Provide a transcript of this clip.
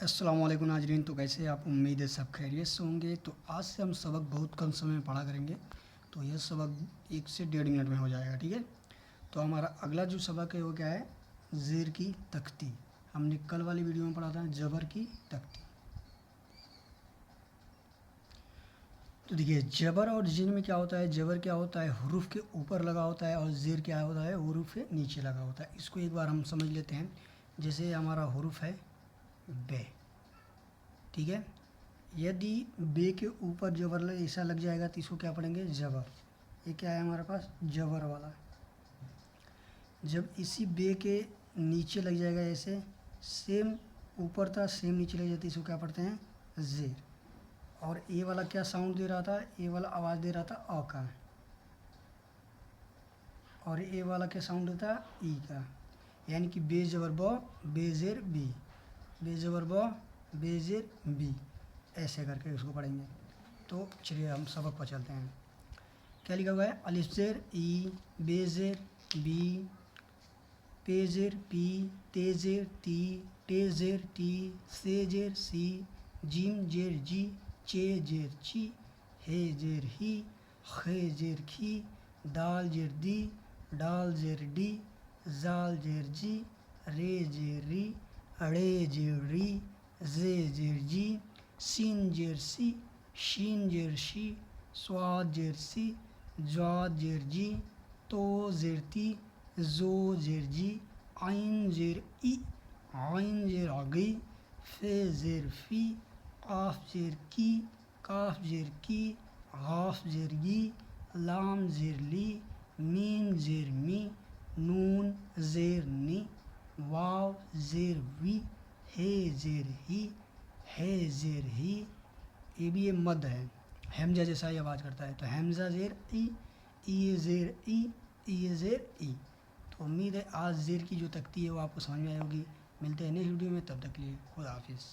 السلام علیکم ناظرین، تو کیسے آپ؟ امید ہے سب خیریت سے ہوں گے۔ تو آج سے ہم سبق بہت کم سمے میں پڑھا کریں گے، تو یہ سبق 1 سے 1.5 منٹ میں ہو جائے گا، ٹھیک ہے۔ تو ہمارا اگلا جو سبق ہے وہ کیا ہے؟ زیر کی تختی۔ ہم نے کل والی ویڈیو میں پڑھا تھا جبر کی تختی۔ تو دیکھیے جبر اور زیر میں کیا ہوتا ہے؟ جبر کیا ہوتا ہے؟ حروف کے اوپر لگا ہوتا ہے، اور زیر کیا ہوتا ہے؟ حروف کے نیچے لگا ہوتا ہے۔ اس کو ایک بار ہم سمجھ لیتے ہیں۔ جیسے ہمارا حروف ہے بے، ٹھیک ہے۔ یدی بے کے اوپر جبر ایسا لگ جائے گا تو اس کو کیا پڑھیں گے؟ جبر۔ یہ کیا ہے ہمارے پاس؟ جبر والا۔ جب اسی بے کے نیچے لگ جائے گا ایسے، سیم اوپر تھا سیم نیچے لگ جاتی، اس کو کیا پڑھتے ہیں؟ زیر۔ اور اے والا کیا ساؤنڈ دے رہا تھا؟ اے والا آواز دے رہا تھا آ کا، اور اے والا کیا ساؤنڈ دیتا؟ ای کا۔ یعنی کہ بے زبر بو، بے زیر بی، بے زبر بو، بے زیر بی، ایسے کر کے اس کو پڑھیں گے۔ تو چلیے ہم سبق پر چلتے ہیں۔ کیا لکھا ہوا ہے؟ الف زیر ای، بے زیر بی، پے زیر پی، تے زیر تی، ٹے زیر ٹی، سے زیر سی، جیم زیر جی، چے زیر چی، ہے زیر ہی، خے زیر کھی، دال زیر دی، ڈال زیر ڈی، زال زیر جی، رے زیر ری، اڑے زیر ری، زے زیر جی، سین زیر سی، شین زیر شی، صاد زیر سی، جاد زیر جی، تو زیر تی، زو زیر جی، عین زیر ای، عین زیر عگی، فے زیر فی، قاف زیر کی، کاف زیر کی، غاف زیر گی، لام زیر لی، میم زیر می، نون زیر نی، واو زیر وی، ہے زیر ہی، ہے زیر ہی۔ یہ بھی یہ مد ہے، حمزہ جیسا یہ آواز کرتا ہے۔ تو حمزہ زیر ای، ای زیر ای، ای زیر ای۔ تو امید ہے آج زیر کی جو تختی ہے وہ آپ کو سمجھ میں آئے ہوگی۔ ملتے ہیں نیکسٹ ویڈیو میں، تب تک کے لیے خدا حافظ۔